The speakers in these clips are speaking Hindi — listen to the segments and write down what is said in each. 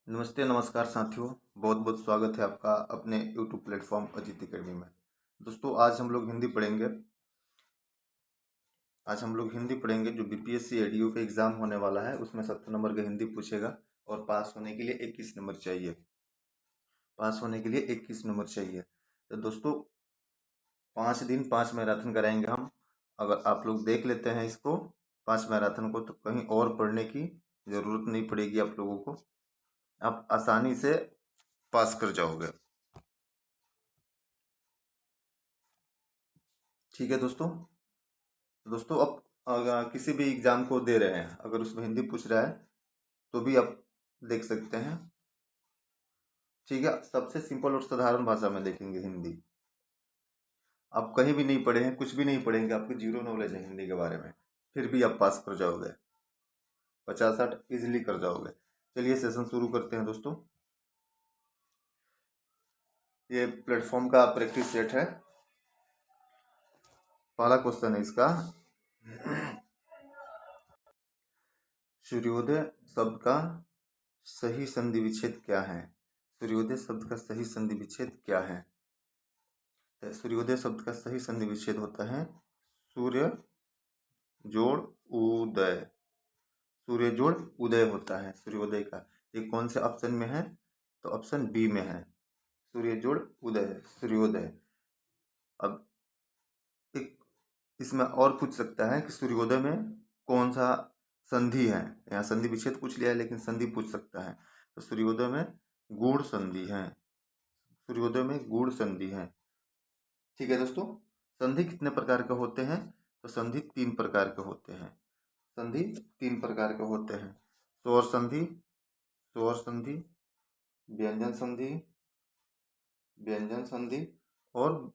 नमस्ते नमस्कार साथियों। बहुत बहुत स्वागत है आपका अपने यूट्यूब प्लेटफॉर्म अजीत अकेडमी में। दोस्तों आज हम लोग हिंदी पढ़ेंगे। जो बीपीएससी एडीओ का एग्जाम होने वाला है उसमें 70 नंबर का हिंदी पूछेगा और पास होने के लिए 21 नंबर चाहिए। तो दोस्तों 5 दिन 5 मैराथन कराएंगे हम। अगर आप लोग देख लेते हैं इसको 5 मैराथन को तो कहीं और पढ़ने की ज़रूरत नहीं पड़ेगी आप लोगों को। आप आसानी से पास कर जाओगे। ठीक है दोस्तों। दोस्तों अब अगर किसी भी एग्जाम को दे रहे हैं अगर उसमें हिंदी पूछ रहा है तो भी आप देख सकते हैं। ठीक है, सबसे सिंपल और साधारण भाषा में देखेंगे हिंदी। आप कहीं भी नहीं पढ़े हैं, कुछ भी नहीं पढ़ेंगे, आपको जीरो नॉलेज है हिंदी के बारे में, फिर भी आप पास कर जाओगे। 50-60 इजिली कर जाओगे। चलिए सेशन शुरू करते हैं दोस्तों। ये प्लेटफॉर्म का प्रैक्टिस सेट है। पहला क्वेश्चन है इसका, सूर्योदय शब्द का सही संधि विच्छेद क्या है? सूर्योदय शब्द का सही संधि विच्छेद क्या है? तो सूर्योदय शब्द का सही संधि विच्छेद होता है सूर्य जोड़ उदय। सूर्य जोड़ उदय होता है सूर्योदय का। ये कौन से ऑप्शन में है? तो ऑप्शन बी में है, सूर्य जोड़ उदय सूर्योदय। अब एक इसमें और पूछ सकता है कि सूर्योदय में कौन सा संधि है। यहाँ संधि विच्छेद पूछ लिया है लेकिन संधि पूछ सकता है। तो सूर्योदय में गुण संधि है। सूर्योदय में गुण संधि है। ठीक है दोस्तों। संधि कितने प्रकार के होते हैं? तो संधि 3 प्रकार के होते हैं। संधि 3 प्रकार के होते हैं। स्वर संधि, व्यंजन संधि, और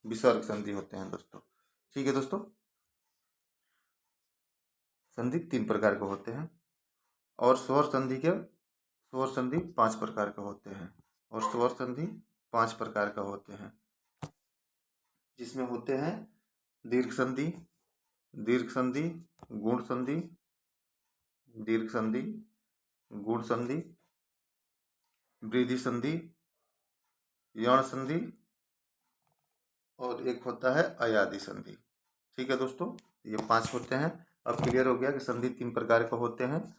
विसर्ग संधि होते हैं दोस्तों। ठीक है दोस्तों। संधि 3 प्रकार के होते हैं और स्वर संधि 5 प्रकार के होते हैं और स्वर संधि 5 प्रकार के होते हैं, जिसमें होते हैं दीर्घ संधि, गुण संधि, दीर्घ संधि, गुण संधि, वृद्धि संधि, यण संधि और एक होता है अयादि संधि। ठीक है दोस्तों, ये 5 होते हैं। अब क्लियर हो गया कि संधि 3 प्रकार के होते हैं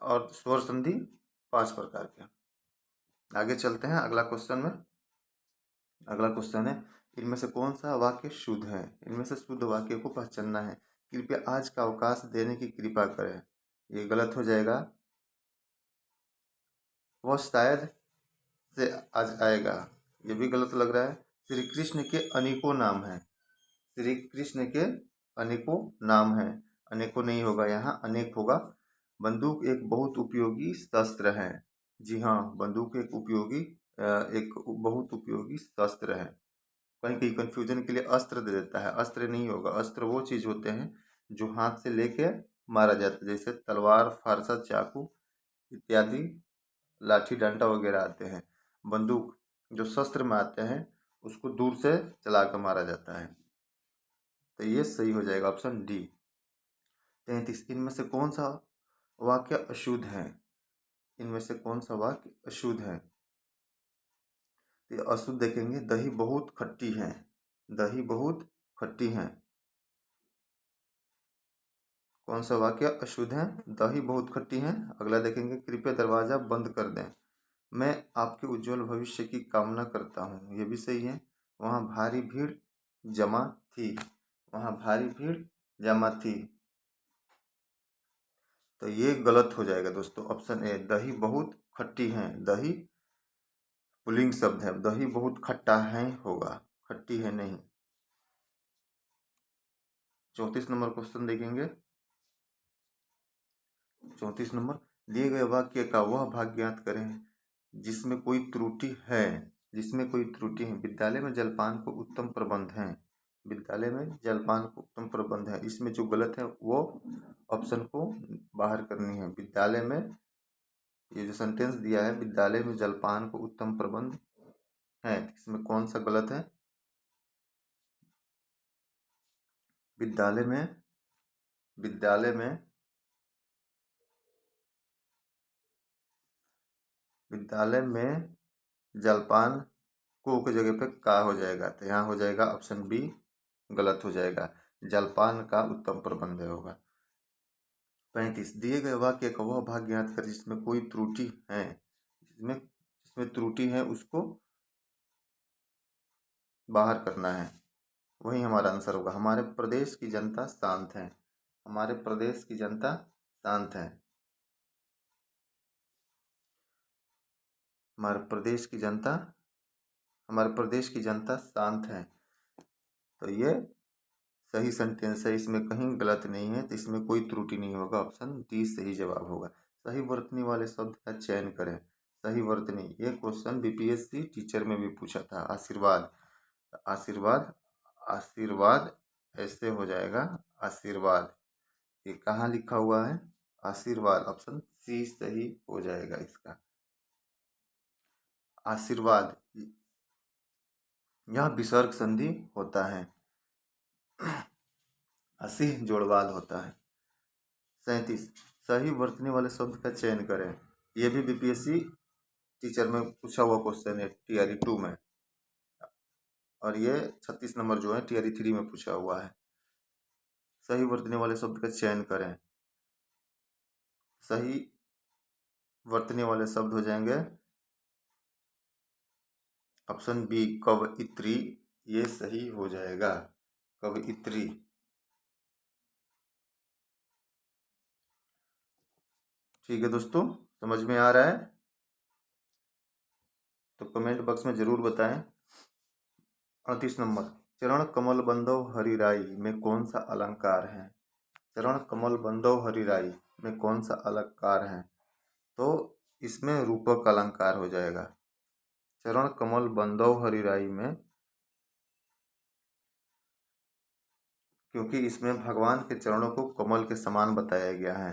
और स्वर संधि 5 प्रकार के। आगे चलते हैं अगला क्वेश्चन में। अगला क्वेश्चन है, इनमें से कौन सा वाक्य शुद्ध है? इनमें से शुद्ध वाक्य को पहचानना है। कृपया आज का अवकाश देने की कृपा करें। ये गलत हो जाएगा। वह शायद से आज आएगा, ये भी गलत लग रहा है। श्री कृष्ण के अनेकों नाम हैं। श्री कृष्ण के अनेकों नाम हैं। अनेकों नहीं होगा, यहाँ अनेक होगा। बंदूक एक बहुत उपयोगी शस्त्र है। जी हाँ, बंदूक एक बहुत उपयोगी शस्त्र है। कहीं कहीं कंफ्यूजन के लिए अस्त्र दे देता है, अस्त्र नहीं होगा। अस्त्र वो चीज होते हैं जो हाथ से लेके मारा जाता है, जैसे तलवार, फारसा, चाकू इत्यादि, लाठी डंडा वगैरह आते हैं। बंदूक जो शस्त्र में आते हैं उसको दूर से चला कर मारा जाता है। तो ये सही हो जाएगा ऑप्शन डी। 33, इनमें से कौन सा वाक्य अशुद्ध है? इनमें से कौन सा वाक्य अशुद्ध है? तो ये अशुद्ध देखेंगे, दही बहुत खट्टी है। दही बहुत खट्टी है। कौन सा वाक्य अशुद्ध है? दही बहुत खट्टी है। अगला देखेंगे, कृपया दरवाजा बंद कर दें। मैं आपके उज्जवल भविष्य की कामना करता हूँ। ये भी सही है। वहाँ भारी भीड़ जमा थी। वहाँ भारी भीड़ जमा थी। तो ये गलत हो जाएगा दोस्तों। ऑप्शन ए, दही बहुत खट्टी है। दही पुल्लिंग शब्द है, दही बहुत खट्टा है होगा, खट्टी है नहीं। 34 नंबर क्वेश्चन देखेंगे। 34 नंबर, दिए गए वाक्य का वह भाग ज्ञात करें जिसमें कोई त्रुटि है। विद्यालय में जलपान को उत्तम प्रबंध है। विद्यालय में जलपान को उत्तम प्रबंध है, इसमें जो गलत है वो ऑप्शन को बाहर करनी है। विद्यालय में, ये जो सेंटेंस दिया है, विद्यालय में जलपान को उत्तम प्रबंध है, इसमें कौन सा गलत है? विद्यालय में विद्यालय में जलपान को की जगह पे का हो जाएगा, तो यहाँ हो जाएगा ऑप्शन बी गलत हो जाएगा, जलपान का उत्तम प्रबंध होगा। 35 दिए गए वाक्य का वह भाग ज्ञात करें जिसमें कोई त्रुटि है, जिसमें त्रुटि है उसको बाहर करना है, वही हमारा आंसर होगा। हमारे प्रदेश की जनता शांत है, हमारे प्रदेश की जनता शांत है, हमारे प्रदेश की जनता शांत है, तो ये सही सेंटेंस है, इसमें कहीं गलत नहीं है, तो इसमें कोई त्रुटि नहीं होगा, ऑप्शन डी सही जवाब होगा। सही वर्तनी वाले शब्द का चयन करें। सही वर्तनी, ये क्वेश्चन बीपीएससी टीचर में भी पूछा था। आशीर्वाद, आशीर्वाद, आशीर्वाद ऐसे हो जाएगा, आशीर्वाद, ये कहाँ लिखा हुआ है, आशीर्वाद, ऑप्शन सी सही हो जाएगा इसका। आशीर्वाद, यह विसर्ग संधि होता है, असीह जोड़वाल होता है। 37 सही वर्तनी वाले शब्द का चयन करें। ये भी बीपीएससी टीचर में पूछा हुआ क्वेश्चन है, टीआरई 2 में, और ये 36 नंबर जो है टीआरई 3 में पूछा हुआ है। सही वर्तनी वाले शब्द का चयन करें। सही वर्तनी वाले शब्द हो जाएंगे ऑप्शन बी कवइत्री, ये सही हो जाएगा, कवइत्री। ठीक है दोस्तों, समझ में आ रहा है तो कमेंट बॉक्स में जरूर बताएं। 38 नंबर, चरण कमल बंदो हरिराई में कौन सा अलंकार है। चरण कमल बंदो हरिराई में कौन सा अलंकार है, तो इसमें रूपक अलंकार हो जाएगा। चरण कमल बंदो हरिराई में, क्योंकि इसमें भगवान के चरणों को कमल के समान बताया गया है।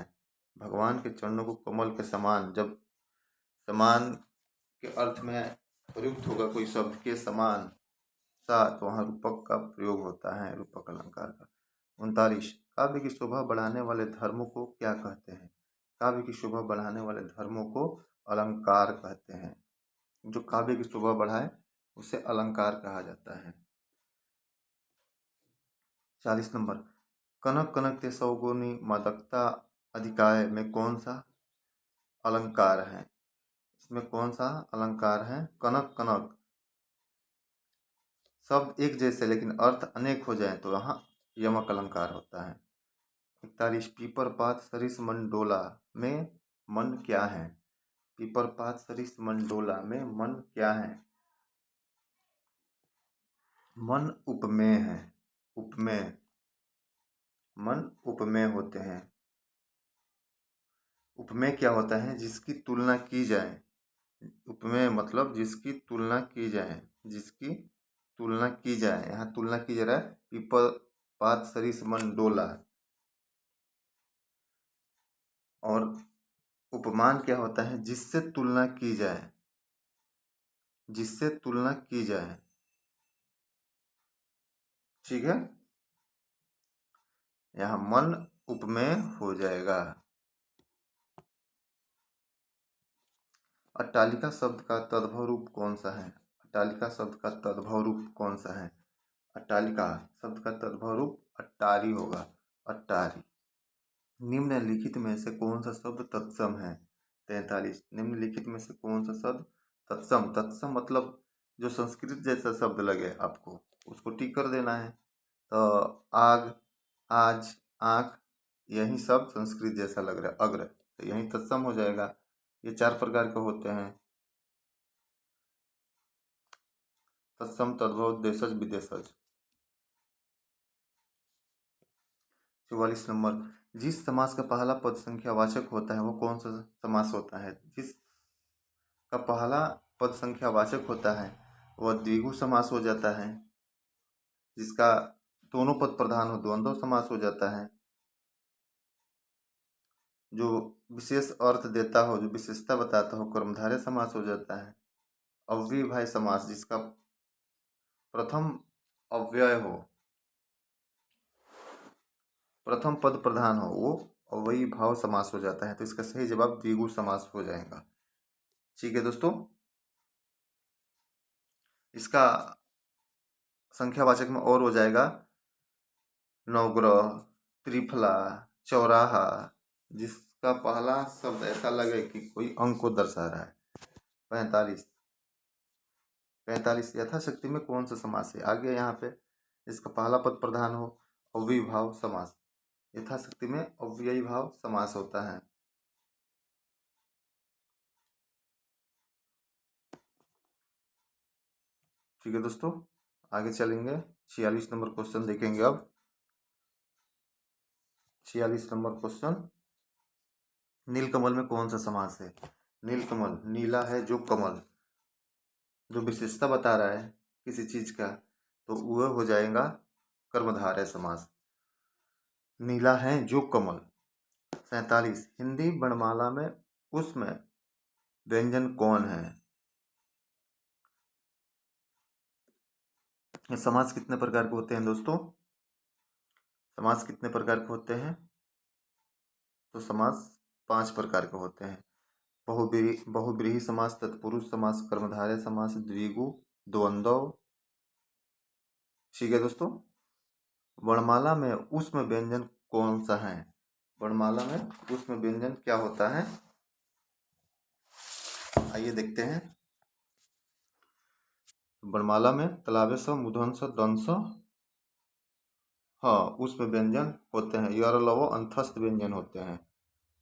भगवान के चरणों को कमल के समान, जब समान के अर्थ में प्रयुक्त होगा कोई शब्द के समान सा, तो वहाँ रूपक का प्रयोग होता है, रूपक अलंकार का। 39 काव्य की शोभा बढ़ाने वाले धर्मों को क्या कहते हैं। काव्य की शोभा बढ़ाने वाले धर्मों को अलंकार कहते हैं। जो काव्य की शोभा बढ़ाए उसे अलंकार कहा जाता है। 40 नंबर, कनक कनक ते सौगुनी मादकता अधिकाय में कौन सा अलंकार है। इसमें कौन सा अलंकार है, कनक कनक, शब्द एक जैसे लेकिन अर्थ अनेक हो जाए तो यहाँ यमक अलंकार होता है। 41 पीपर पात सरिस मन डोला में मन क्या है। पीपर पात सरिस मन डोला में मन क्या है, मन उपमेय है, उपमेय, मन उपमेय होते हैं। उपमेय क्या होता है, जिसकी तुलना की जाए, उपमेय मतलब जिसकी तुलना की जाए, जिसकी तुलना की जाए, यहाँ तुलना की जा रहा है, पीपल पात सरिस मन डोला। और उपमान क्या होता है, जिससे तुलना की जाए, जिससे तुलना की जाए, ठीक है, यहाँ मन उपमेय हो जाएगा। अट्टालिका शब्द का तद्भव रूप कौन सा है। अट्टालिका शब्द का तद्भव रूप कौन सा है। अट्टालिका शब्द का तद्भव रूप अट्टारी होगा, अट्टारी। निम्नलिखित में से कौन सा शब्द तत्सम है। 43 निम्नलिखित में से कौन सा शब्द तत्सम, तत्सम मतलब जो संस्कृत जैसा शब्द लगे आपको उसको टिक कर देना है। तो आग, आज, आँख, यही सब संस्कृत जैसा लग रहा है, अग्र, तो यही तत्सम हो जाएगा। ये 4 प्रकार के होते हैं, तत्सम, तद्भव, देशज, विदेशज। 44 नंबर, जिस समास का पहला पद संख्यावाचक होता है वो कौन सा समास होता है। जिस का पहला पद संख्यावाचक होता है वह द्विगु समास हो जाता है। जिसका दोनों पद प्रधान हो द्वंद्व समास हो जाता है। जो विशेष अर्थ देता हो, जो विशेषता बताता हो, कर्मधारय समास हो जाता है। अव्ययभाव समास, जिसका प्रथम अव्यय हो, प्रथम पद प्रधान हो, वो अव्ययी भाव समास हो जाता है, तो इसका सही जवाब द्विगु समास हो जाएगा। ठीक है दोस्तों, इसका संख्यावाचक में और हो जाएगा नवग्रह, त्रिफला, चौराहा, जिसका पहला शब्द ऐसा लगे कि कोई अंक को दर्शा रहा है। 45 45 यथाशक्ति में कौन सा समास है? आगे यहाँ पे इसका पहला पद प्रधान हो, अव्ययीभाव समास। यथाशक्ति में अव्ययीभाव समास होता है। ठीक है दोस्तों, आगे चलेंगे। 46 नंबर क्वेश्चन देखेंगे अब। 46 नंबर क्वेश्चन, नीलकमल में कौन सा समास है? नीलकमल, नीला है जो कमल, जो विशेषता बता रहा है किसी चीज का, तो वह हो जाएगा कर्मधारय समास। नीला है जो कमल। 47 हिंदी वर्णमाला में उसमें व्यंजन कौन है? ये समास कितने प्रकार के होते हैं दोस्तों? समास कितने प्रकार के होते हैं? तो समास 5 प्रकार के होते हैं। बहुब्रीहि समास, तत्पुरुष समास, कर्मधारय समास, द्विगु, द्वंद्व। ठीक है दोस्तों, वर्णमाला में उसमें व्यंजन कौन सा है? वर्णमाला में उसमें व्यंजन क्या होता है? आइए देखते हैं। वर्णमाला में तलावे स, मूर्धन स, दंत स, हाँ उसमें व्यंजन होते हैं। यर लव अंतस्थ व्यंजन होते हैं।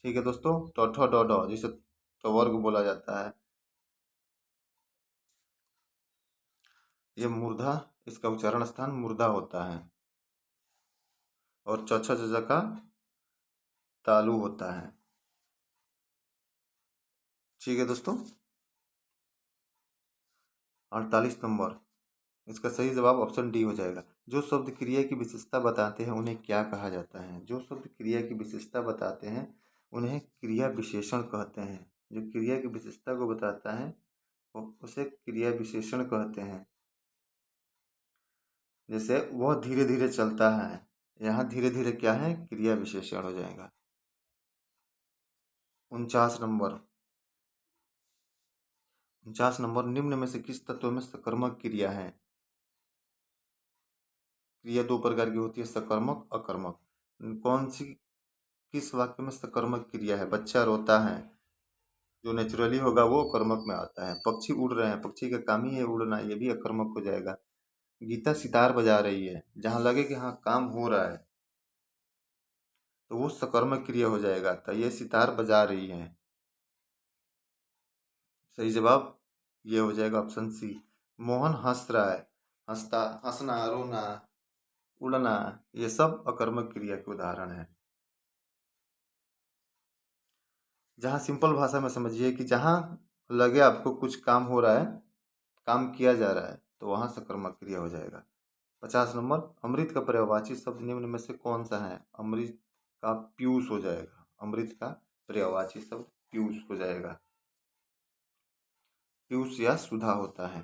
ठीक है दोस्तों, ट ठ ड ढ जिसे त्वर्ग बोला जाता है, ये मूर्धा, इसका उच्चारण स्थान मूर्धा होता है। और च छ ज झ का तालु होता है। ठीक है दोस्तों, 48 नंबर, इसका सही जवाब ऑप्शन डी हो जाएगा। जो शब्द क्रिया की विशेषता बताते हैं उन्हें क्या कहा जाता है? जो शब्द क्रिया की विशेषता बताते हैं उन्हें क्रिया विशेषण कहते हैं। जो क्रिया की विशेषता को बताता है उसे क्रिया विशेषण कहते हैं। जैसे वह धीरे धीरे चलता है, यहाँ धीरे धीरे क्या है? क्रिया विशेषण हो जाएगा। 49 नंबर, 49 नंबर, निम्न में से किस तत्व में सकर्मक क्रिया है? क्रिया 2 प्रकार की होती है, सकर्मक, अकर्मक। कौन सी, किस वाक्य में सकर्मक क्रिया है? बच्चा रोता है, जो नेचुरली होगा वो कर्मक में आता है। पक्षी उड़ रहे हैं, पक्षी का काम ही है उड़ना, ये भी अकर्मक हो जाएगा। गीता सितार बजा रही है, जहाँ लगे कि हाँ काम हो रहा है तो वो सकर्मक क्रिया हो जाएगा। तो ये सितार बजा रही है। सही जवाब ये हो जाएगा ऑप्शन सी। मोहन हंस रहा है, हंसता, हंसना, रोना, उड़ना, ये सब अकर्मक क्रिया के उदाहरण है। जहाँ सिंपल भाषा में समझिए कि जहाँ लगे आपको कुछ काम हो रहा है, काम किया जा रहा है, तो वहाँ सकर्मक क्रिया हो जाएगा। 50 नंबर, अमृत का पर्यायवाची शब्द निम्न में से कौन सा है? अमृत का पीयूष हो जाएगा। अमृत का पर्यायवाची शब्द पीयूष हो जाएगा। पीयूष या सुधा होता है।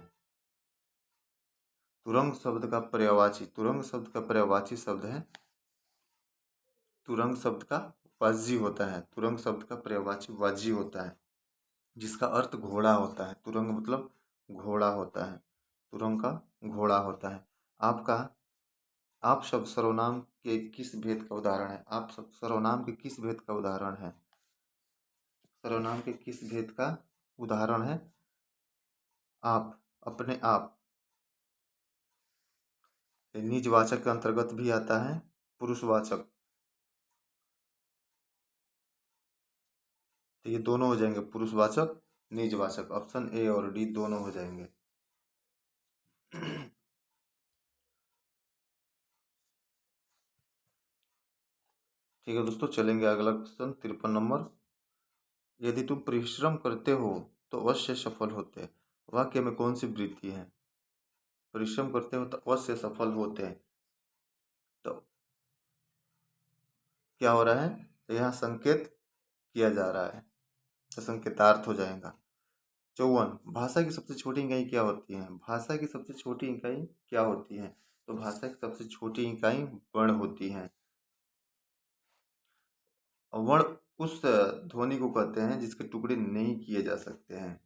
तुरंग शब्द का पर्यायवाची, तुरंग शब्द का पर्यायवाची शब्द है, तुरंग शब्द का वाजी होता है। तुरंग शब्द का पर्यायवाची वाजी होता है, जिसका अर्थ घोड़ा होता है। तुरंग मतलब घोड़ा होता है, तुरंग का घोड़ा होता है। आपका आप शब्द सर्वनाम के किस भेद का उदाहरण है? आप शब्द सर्वनाम के किस भेद का उदाहरण है? सर्वनाम के किस भेद का उदाहरण है? आप, अपने आप, ये निजवाचक के अंतर्गत भी आता है। पुरुषवाचक, तो ये दोनों हो जाएंगे, पुरुषवाचक, निजवाचक। ऑप्शन ए और डी दोनों हो जाएंगे। ठीक है दोस्तों, चलेंगे अगला क्वेश्चन 53 नंबर। यदि तुम परिश्रम करते हो तो अवश्य सफल होते, वाक्य में कौन सी वृत्ति है? परिश्रम करते हो तो अवश्य सफल होते हैं, तो क्या हो रहा है? तो यहाँ संकेत किया जा रहा है, तो संकेतार्थ हो जाएगा। 54 भाषा की सबसे छोटी इकाई क्या होती है? भाषा की सबसे छोटी इकाई क्या होती है? तो भाषा की सबसे छोटी इकाई वर्ण होती है। वर्ण उस ध्वनि को कहते हैं जिसके टुकड़े नहीं किए जा सकते हैं।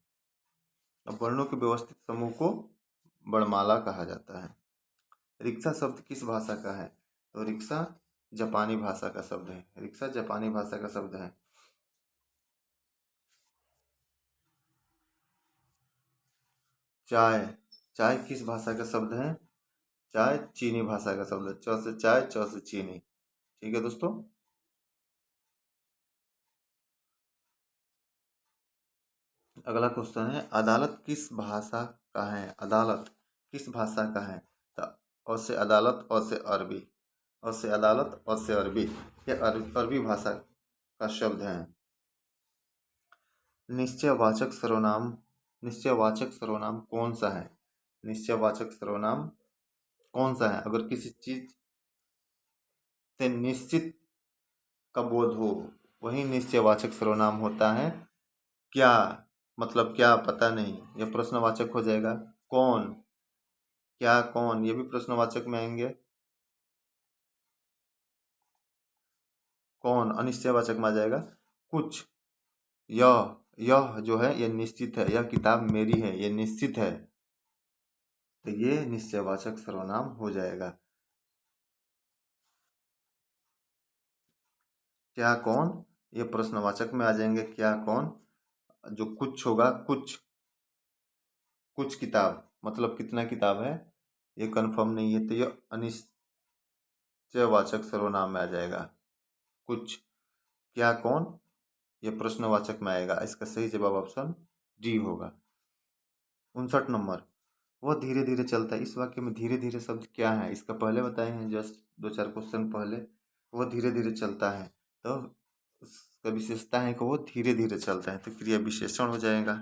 अब वर्णों के व्यवस्थित समूह को वर्णमाला कहा जाता है। रिक्शा शब्द किस भाषा का है? तो रिक्शा जापानी भाषा का शब्द है। रिक्शा जापानी भाषा का शब्द है। चाय, चाय किस भाषा का शब्द है? चाय चीनी भाषा का शब्द है। च से चाय, च से चीनी। ठीक है दोस्तों। अगला क्वेश्चन है, अदालत किस भाषा का है? अदालत किस भाषा का है? तो अ से अदालत, अ से अरबी। अ से अदालत, अ से अरबी। ये अरबी भाषा का शब्द है। निश्चयवाचक सर्वनाम, निश्चयवाचक सर्वनाम कौन सा है? निश्चयवाचक सर्वनाम कौन सा है? अगर किसी चीज से निश्चित का बोध हो, वही निश्चयवाचक सर्वनाम होता है। क्या मतलब क्या, पता नहीं, यह प्रश्नवाचक हो जाएगा। कौन, क्या, कौन, ये भी प्रश्नवाचक में आएंगे। कौन अनिश्चयवाचक में आ जाएगा। कुछ, यह जो है यह निश्चित है, यह किताब मेरी है, यह निश्चित है, तो ये निश्चयवाचक सर्वनाम हो जाएगा। क्या कौन, ये प्रश्नवाचक में आ जाएंगे। क्या कौन, जो कुछ होगा, कुछ, कुछ किताब मतलब कितना किताब है, ये कंफर्म नहीं है, तो ये अनिश्चयवाचक सर्वनाम में आ जाएगा। कुछ, क्या कौन, ये प्रश्नवाचक में आएगा। इसका सही जवाब ऑप्शन डी होगा। 59 नंबर, वह धीरे धीरे चलता है। इस वाक्य में धीरे धीरे शब्द क्या है? इसका पहले बताए हैं, जस्ट 2-4 क्वेश्चन पहले। वह धीरे धीरे चलता है, तो उसका विशेषता है कि वो धीरे धीरे चलता है, तो क्रिया विशेषण हो जाएगा।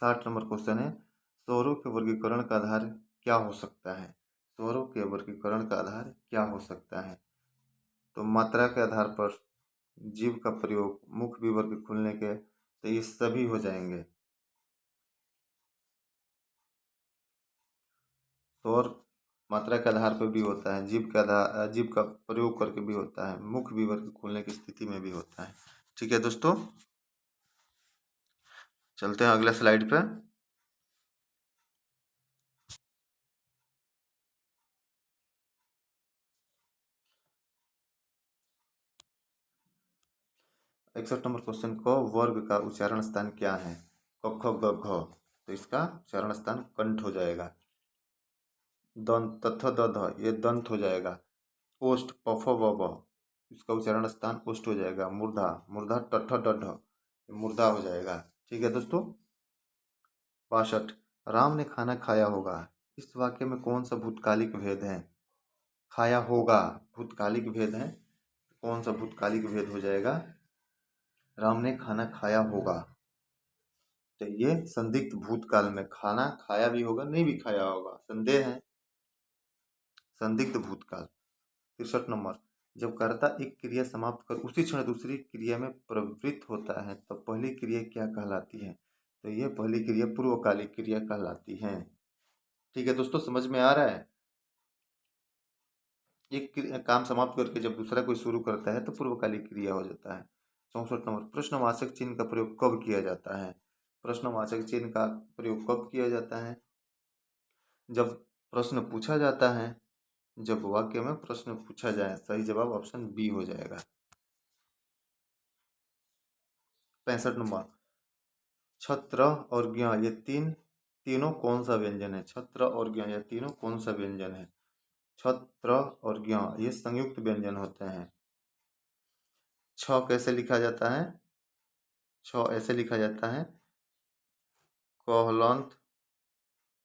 60 नंबर क्वेश्चन है, स्वरों के वर्गीकरण का आधार क्या हो सकता है? स्वरों के वर्गीकरण का आधार क्या हो सकता है? तो मात्रा के आधार पर, जीव का प्रयोग, मुख विवर्ग खुलने के, तो ये सभी हो जाएंगे। स्वर मात्रा के आधार पर भी होता है, जीव का आधार, जीव का प्रयोग करके भी होता है, मुख विवर्ग खुलने की स्थिति में भी होता है। ठीक है दोस्तों, चलते हैं अगले स्लाइड पे। 61 नंबर क्वेश्चन को, वर्ग का उच्चारण स्थान क्या है? क ख ग घ, तो इसका उच्चारण स्थान कंठ हो जाएगा। दंत, त थ द ध, ये दंत हो जाएगा। ओष्ठ, प फ ब भ, इसका उच्चारण स्थान ओष्ठ हो जाएगा। मूर्धा, मूर्धा ट ठ ड ढ, मूर्धा हो जाएगा। ठीक है दोस्तों। 62, राम ने खाना खाया होगा। इस वाक्य में कौन सा भूतकालिक भेद है? खाया होगा भूतकालिक भेद है, कौन सा भूतकालिक भेद हो जाएगा? राम ने खाना खाया होगा, तो ये संदिग्ध भूतकाल में खाना खाया भी होगा, नहीं भी खाया होगा, संदेह है, संदिग्ध भूतकाल। 63 नंबर, जब कर्ता एक क्रिया समाप्त कर उसी क्षण दूसरी क्रिया में प्रवृत्त होता है, तो पहली क्रिया क्या कहलाती है? तो ये पहली क्रिया पूर्वकालिक क्रिया कहलाती है। ठीक है दोस्तों, समझ में आ रहा है? एक काम समाप्त करके जब दूसरा कोई शुरू करता है तो पूर्वकालिक क्रिया हो जाता है। 64 नंबर, प्रश्नवाचक चिन्ह का प्रयोग कब किया जाता है? प्रश्नवाचक चिन्ह का प्रयोग कब किया जाता है? जब प्रश्न पूछा जाता है, जब वाक्य में प्रश्न पूछा जाए। सही जवाब ऑप्शन बी हो जाएगा। 65 नंबर, छत्र और ज्ञ, ये तीनों कौन सा व्यंजन है? छत्र और ज्ञ, ये तीनों कौन सा व्यंजन है? छत्र और ज्ञ ये संयुक्त व्यंजन होते हैं। छ कैसे लिखा जाता है? छ ऐसे लिखा जाता है, क हलंत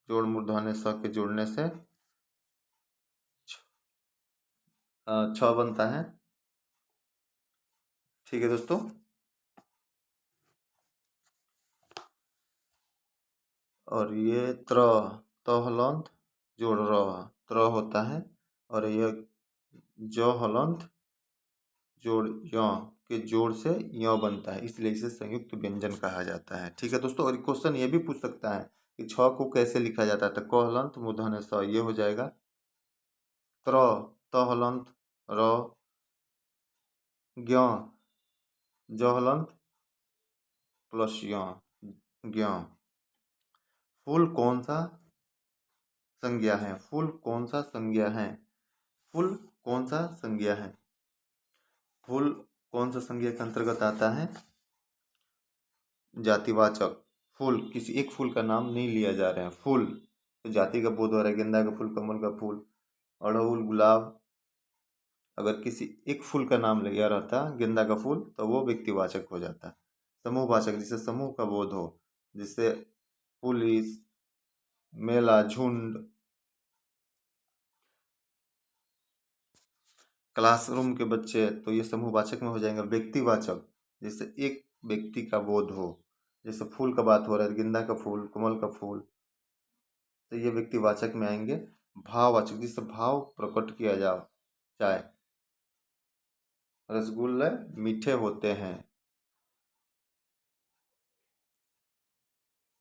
जोड़ मूर्धन्य स के जोड़ने से छ बनता है। ठीक है दोस्तों। और ये त हलंत जोड़ र, त्र होता है, और ये ज हलंत जोड़ य के जोड़ से य बनता है, इसलिए इसे संयुक्त व्यंजन कहा जाता है। ठीक है दोस्तों। और क्वेश्चन ये भी पूछ सकता है कि छ को कैसे लिखा जाता है, तो क हलंत मूर्धन्य स, ये हो जाएगा। त्र, त हलंत र, ज्ञ, ज हलंत प्लस य ज्ञ। फूल कौन सा संज्ञा है? फूल कौन सा संज्ञा है? फूल कौन सा संज्ञा है? फूल कौन सा संज्ञा के अंतर्गत आता है? जातिवाचक। फूल, किसी एक फूल का नाम नहीं लिया जा रहा है, फूल तो जाति का बोध हो रहा है। गेंदा का फूल, कमल का फूल, अड़हुल, गुलाब। अगर किसी एक फूल का नाम लिया रहता, गेंदा का फूल, तो वो व्यक्तिवाचक हो जाता। समूहवाचक, जिससे समूह का बोध हो, जिससे पुलिस, मेला, झुंड, क्लासरूम के बच्चे, तो ये समूहवाचक में हो जाएगा। व्यक्तिवाचक, जैसे एक व्यक्ति का बोध हो, जैसे फूल का बात हो रहा है, गेंदा का फूल, कमल का फूल, तो ये व्यक्तिवाचक में आएंगे। भाववाचक, जिससे भाव प्रकट किया जाए। रसगुल्ले मीठे होते हैं,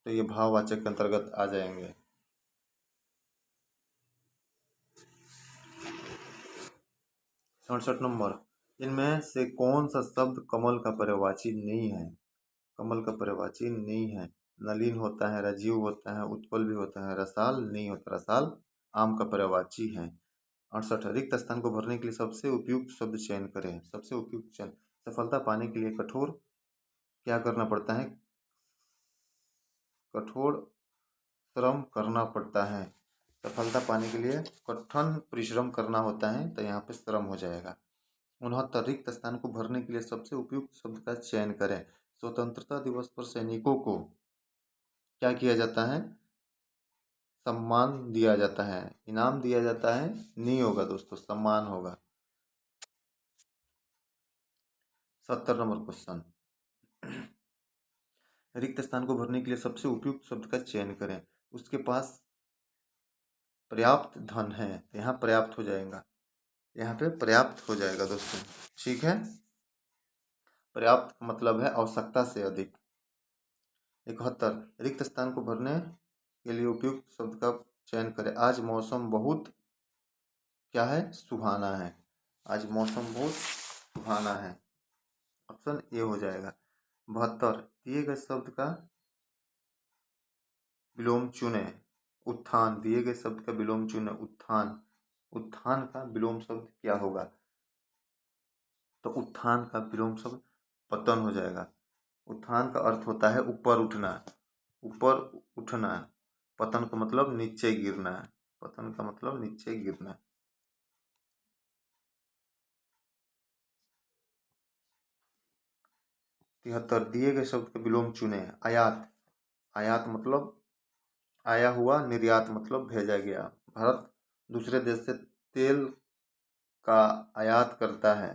तो ये भाववाचक के अंतर्गत आ जाएंगे। 67 नंबर, इनमें से कौन सा शब्द कमल का पर्यायवाची नहीं है? कमल का पर्यायवाची नहीं है। नलिन होता है, राजीव होता है, उत्पल भी होता है, रसाल नहीं होता। रसाल आम का पर्यायवाची है। 68, रिक्त स्थान को भरने के लिए सबसे उपयुक्त शब्द चयन करें। सबसे उपयुक्त चयन, सफलता पाने के लिए कठोर क्या करना पड़ता है? कठोर श्रम करना पड़ता है। सफलता पाने के लिए कठिन परिश्रम करना होता है, तो यहाँ पे श्रम हो जाएगा। 69, रिक्त स्थान को भरने के लिए सबसे उपयुक्त शब्द का चयन करें। स्वतंत्रता दिवस पर सैनिकों को क्या किया जाता है? सम्मान दिया जाता है। इनाम दिया जाता है नहीं होगा दोस्तों, सम्मान होगा। 70 नंबर क्वेश्चन, रिक्त स्थान को भरने के लिए सबसे उपयुक्त शब्द का चयन करें। उसके पास पर्याप्त धन है, तो यहाँ पर्याप्त हो जाएगा। यहाँ पे पर्याप्त हो जाएगा दोस्तों, ठीक है। पर्याप्त का मतलब है आवश्यकता से अधिक। 71, रिक्त स्थान को भरने के लिए उपयुक्त शब्द का चयन करें। आज मौसम बहुत क्या है? सुहाना है। आज मौसम बहुत सुहाना है, ऑप्शन ए हो जाएगा। 72, दिए गए शब्द का विलोम चुने। उत्थान, दिए गए शब्द का विलोम चुने। उत्थान, उत्थान का विलोम शब्द क्या होगा? तो उत्थान का विलोम शब्द पतन हो जाएगा। उत्थान का अर्थ होता है ऊपर उठना, ऊपर उठना। पतन का मतलब नीचे गिरना, पतन का मतलब नीचे गिरना। 73, दिए गए शब्द का विलोम चुने। आयात, आयात मतलब आया हुआ, निर्यात मतलब भेजा गया। भारत दूसरे देश से तेल का आयात करता है,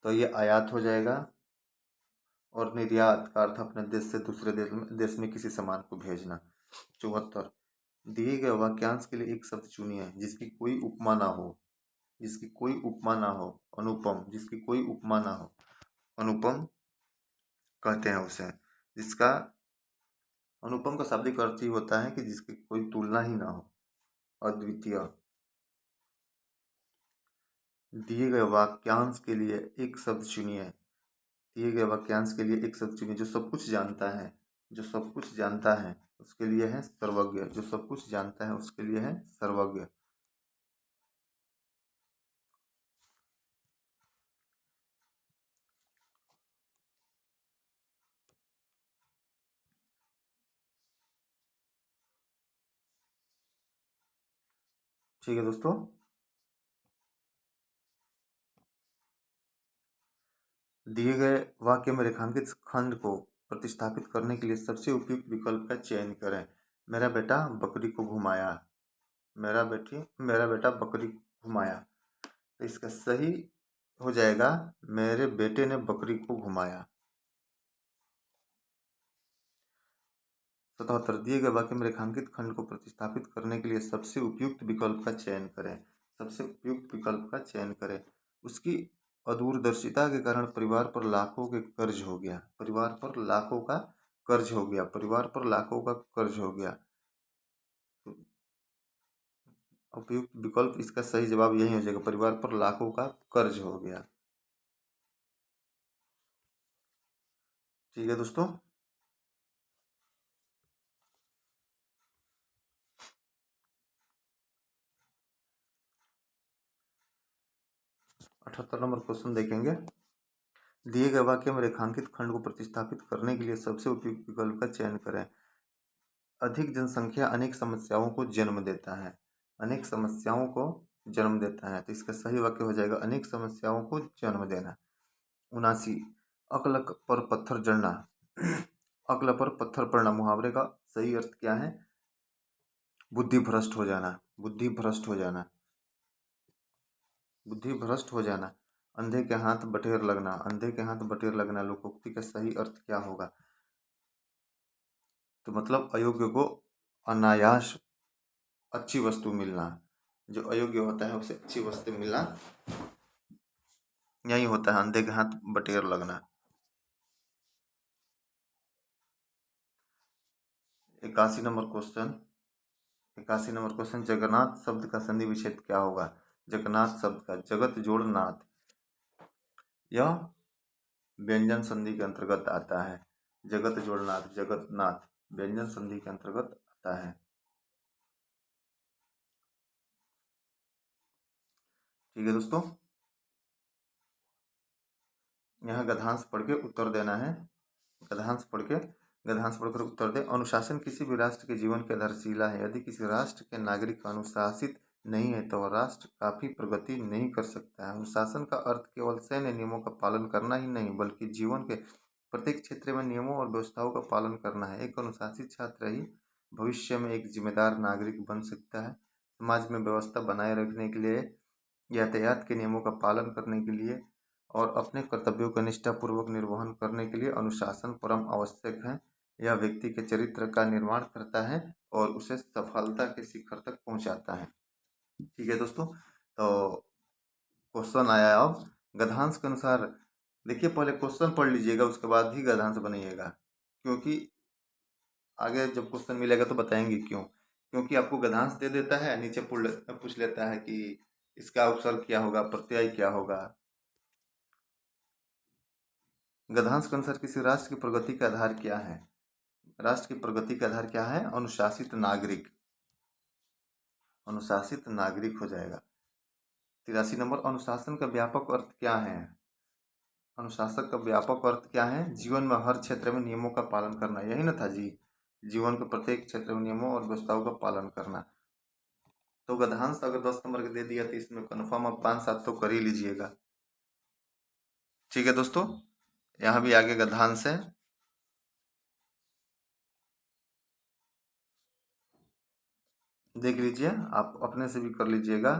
तो ये आयात हो जाएगा। और निर्यात का अर्थ अपने देश से दूसरे देश में किसी सामान को भेजना। 74, दिए गए वाक्यांश के लिए एक शब्द चुनिए जिसकी कोई उपमा ना हो। जिसकी कोई उपमा ना हो। अनुपम, जिसकी कोई उपमा ना हो, अनुपम कहते हैं उसे। जिसका अनुपम का शाब्दिक अर्थ ही होता है कि जिसकी कोई तुलना ही ना हो, अद्वितीय। दिए गए वाक्यांश के लिए एक शब्द चुनिए। दिए गए वाक्यांश के लिए एक शब्द चुनिए। जो सब कुछ जानता है, जो सब कुछ जानता है उसके लिए है सर्वज्ञ। जो सब कुछ जानता है उसके लिए है सर्वज्ञ। ठीक है दोस्तों, दिए गए वाक्य में रेखांकित खंड को प्रतिस्थापित करने के लिए सबसे उपयुक्त विकल्प का चयन करें। मेरा बेटा बकरी को घुमाया। मेरा बेटा बकरी घुमाया, तो इसका सही हो जाएगा मेरे बेटे ने बकरी को घुमाया। 77, दिए गए वाक्य में रेखांकित खंड को प्रतिस्थापित करने के लिए सबसे उपयुक्त विकल्प का चयन करें। सबसे उपयुक्त विकल्प का चयन करें। उसकी अदूरदर्शिता के कारण परिवार पर लाखों के कर्ज हो गया। परिवार पर लाखों का कर्ज हो गया। परिवार पर लाखों का कर्ज हो गया। तो उपयुक्त विकल्प, इसका सही जवाब यही हो जाएगा, परिवार पर लाखों का कर्ज हो गया। ठीक है दोस्तों। अठहत्तर नंबर क्वेश्चन देखेंगे। दिए गए वाक्य में रेखांकित खंड को प्रतिस्थापित करने के लिए सबसे उपयुक्त विकल्प का चयन करें। अधिक जनसंख्या अनेक समस्याओं को जन्म देता है। अनेक समस्याओं को जन्म देता है, तो इसका सही वाक्य हो जाएगा अनेक समस्याओं को जन्म देना। 79, अक्ल पर पत्थर जड़ना। अक्ल पर पत्थर पड़ना मुहावरे का सही अर्थ क्या है? बुद्धि भ्रष्ट हो जाना, बुद्धि भ्रष्ट हो जाना, बुद्धि भ्रष्ट हो जाना। अंधे के हाथ बटेर लगना, अंधे के हाथ बटेर लगना लोकोक्ति का सही अर्थ क्या होगा? तो मतलब अयोग्य को अनायास अच्छी वस्तु मिलना, जो अयोग्य होता है उसे अच्छी वस्तु मिलना, यही होता है अंधे के हाथ बटेर लगना। 81 number question, 81 number question, Jagannath शब्द का संधि विच्छेद क्या होगा? जगन्नाथ शब्द का जगत जोड़ नाथ, यह व्यंजन संधि के अंतर्गत आता है। जगत जोड़ नाथ, जगतनाथ व्यंजन संधि के अंतर्गत आता है। ठीक है दोस्तों, यहाँ गद्यांश पढ़ के उत्तर देना है। गद्यांश पढ़कर उत्तर दे। अनुशासन किसी भी राष्ट्र के जीवन की आधारशिला है। यदि किसी राष्ट्र के नागरिक अनुशासित नहीं है तो वह राष्ट्र काफी प्रगति नहीं कर सकता है। अनुशासन का अर्थ केवल सैन्य नियमों का पालन करना ही नहीं बल्कि जीवन के प्रत्येक क्षेत्र में नियमों और व्यवस्थाओं का पालन करना है। एक अनुशासित छात्र ही भविष्य में एक जिम्मेदार नागरिक बन सकता है। समाज में व्यवस्था बनाए रखने के लिए, यातायात के नियमों का पालन करने के लिए और अपने कर्तव्यों का निष्ठापूर्वक निर्वहन करने के लिए अनुशासन परम आवश्यक है। यह व्यक्ति के चरित्र का निर्माण करता है और उसे सफलता के शिखर तक पहुंचाता है। ठीक है दोस्तों, तो क्वेश्चन आया अब गद्यांश के अनुसार। देखिए पहले क्वेश्चन पढ़ लीजिएगा, उसके बाद ही गद्यांश बनाइएगा, क्योंकि आगे जब क्वेश्चन मिलेगा तो बताएंगे क्यों। क्योंकि आपको गद्यांश दे देता है, नीचे पूछ लेता है कि इसका उपसर्ग क्या होगा, प्रत्यय क्या होगा। गद्यांश के अनुसार किसी राष्ट्र की प्रगति का आधार क्या है? राष्ट्र की प्रगति का आधार क्या है? अनुशासित नागरिक, अनुशासित नागरिक हो जाएगा। 83 नंबर, अनुशासन का व्यापक अर्थ क्या है? अनुशासन का व्यापक अर्थ क्या है? जीवन में हर क्षेत्र में नियमों का पालन करना, यही ना था जी। जीवन के प्रत्येक क्षेत्र में नियमों और व्यवस्थाओं का पालन करना। तो गद्यांश अगर 10 नंबर के दे दिया तो इसमें कन्फर्म आप 5-7 तो कर ही लीजिएगा। ठीक है दोस्तों, यहाँ भी आगे गद्यांश है, देख लीजिए, आप अपने से भी कर लीजिएगा।